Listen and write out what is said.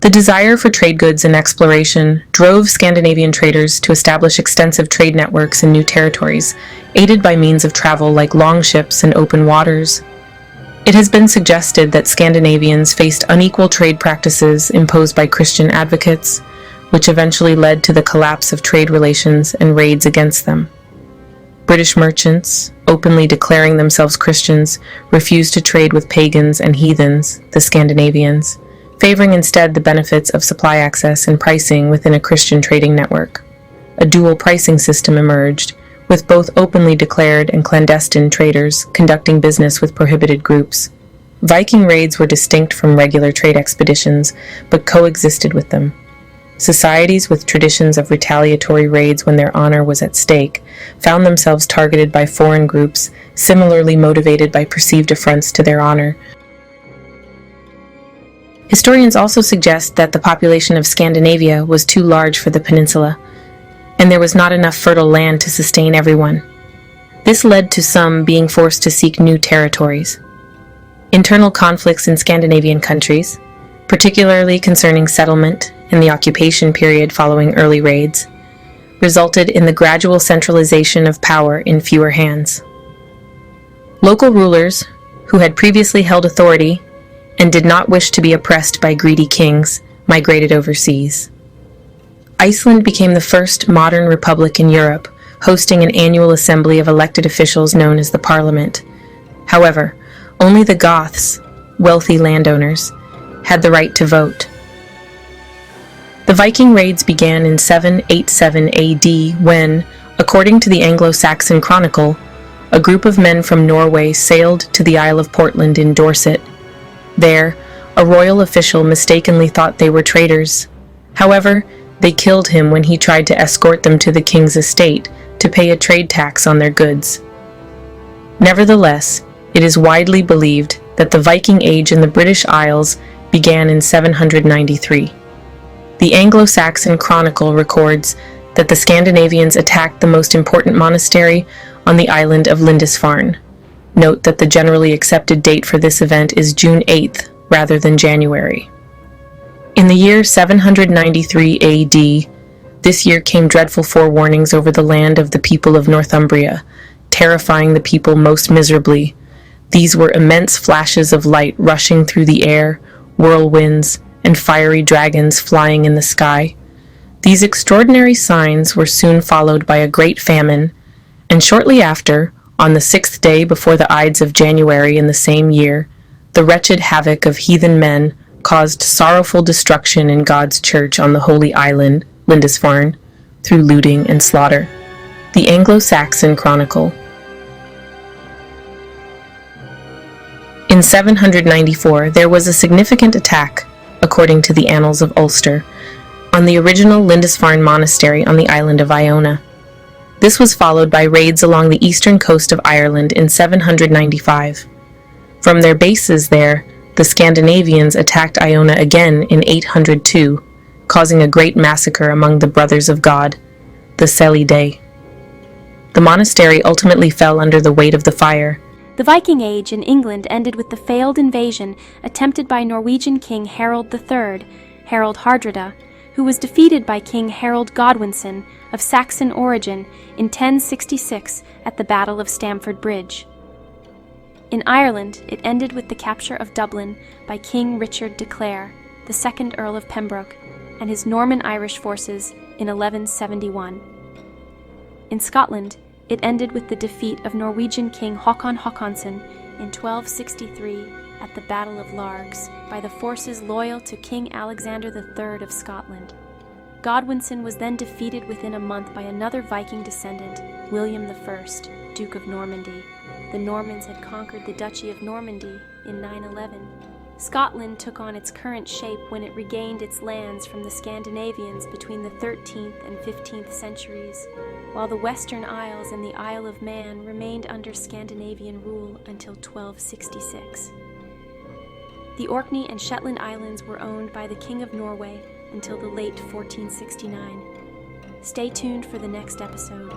The desire for trade goods and exploration drove Scandinavian traders to establish extensive trade networks in new territories, aided by means of travel like longships and open waters. It has been suggested that Scandinavians faced unequal trade practices imposed by Christian advocates, which eventually led to the collapse of trade relations and raids against them. British merchants, openly declaring themselves Christians, refused to trade with pagans and heathens, the Scandinavians, favoring instead the benefits of supply access and pricing within a Christian trading network. A dual pricing system emerged, with both openly declared and clandestine traders conducting business with prohibited groups. Viking raids were distinct from regular trade expeditions, but coexisted with them. Societies with traditions of retaliatory raids when their honor was at stake found themselves targeted by foreign groups similarly motivated by perceived affronts to their honor. Historians also suggest that the population of Scandinavia was too large for the peninsula, and there was not enough fertile land to sustain everyone. This led to some being forced to seek new territories. Internal conflicts in Scandinavian countries, particularly concerning settlement and the occupation period following early raids, resulted in the gradual centralization of power in fewer hands. Local rulers, who had previously held authority and did not wish to be oppressed by greedy kings, migrated overseas. Iceland became the first modern republic in Europe, hosting an annual assembly of elected officials known as the Parliament. However, only the Goths, wealthy landowners, had the right to vote. The Viking raids began in 787 AD when, according to the Anglo-Saxon Chronicle, a group of men from Norway sailed to the Isle of Portland in Dorset. There, a royal official mistakenly thought they were traders. However, they killed him when he tried to escort them to the king's estate to pay a trade tax on their goods. Nevertheless, it is widely believed that the Viking Age in the British Isles began in 793. The Anglo-Saxon Chronicle records that the Scandinavians attacked the most important monastery on the island of Lindisfarne. Note that the generally accepted date for this event is June 8th rather than January. In the year 793 AD, this year came dreadful forewarnings over the land of the people of Northumbria, terrifying the people most miserably. These were immense flashes of light rushing through the air, whirlwinds, and fiery dragons flying in the sky. These extraordinary signs were soon followed by a great famine, and shortly after, on the 6th day before the Ides of January in the same year, the wretched havoc of heathen men caused sorrowful destruction in God's church on the holy island, Lindisfarne, through looting and slaughter. The Anglo-Saxon Chronicle. In 794, there was a significant attack, according to the Annals of Ulster, on the original Lindisfarne monastery on the island of Iona. This was followed by raids along the eastern coast of Ireland in 795. From their bases there, the Scandinavians attacked Iona again in 802, causing a great massacre among the Brothers of God, the Celidae. The monastery ultimately fell under the weight of the fire. The Viking Age in England ended with the failed invasion attempted by Norwegian King Harald III, Harald Hardrada, who was defeated by King Harold Godwinson of Saxon origin in 1066 at the Battle of Stamford Bridge. In Ireland, it ended with the capture of Dublin by King Richard de Clare, the second Earl of Pembroke, and his Norman-Irish forces in 1171. In Scotland, it ended with the defeat of Norwegian King Håkon Håkonsson in 1263 at the Battle of Largs by the forces loyal to King Alexander III of Scotland. Godwinson was then defeated within a month by another Viking descendant, William I, Duke of Normandy. The Normans had conquered the Duchy of Normandy in 911. Scotland took on its current shape when it regained its lands from the Scandinavians between the 13th and 15th centuries, while the Western Isles and the Isle of Man remained under Scandinavian rule until 1266. The Orkney and Shetland Islands were owned by the King of Norway until the late 1469. Stay tuned for the next episode.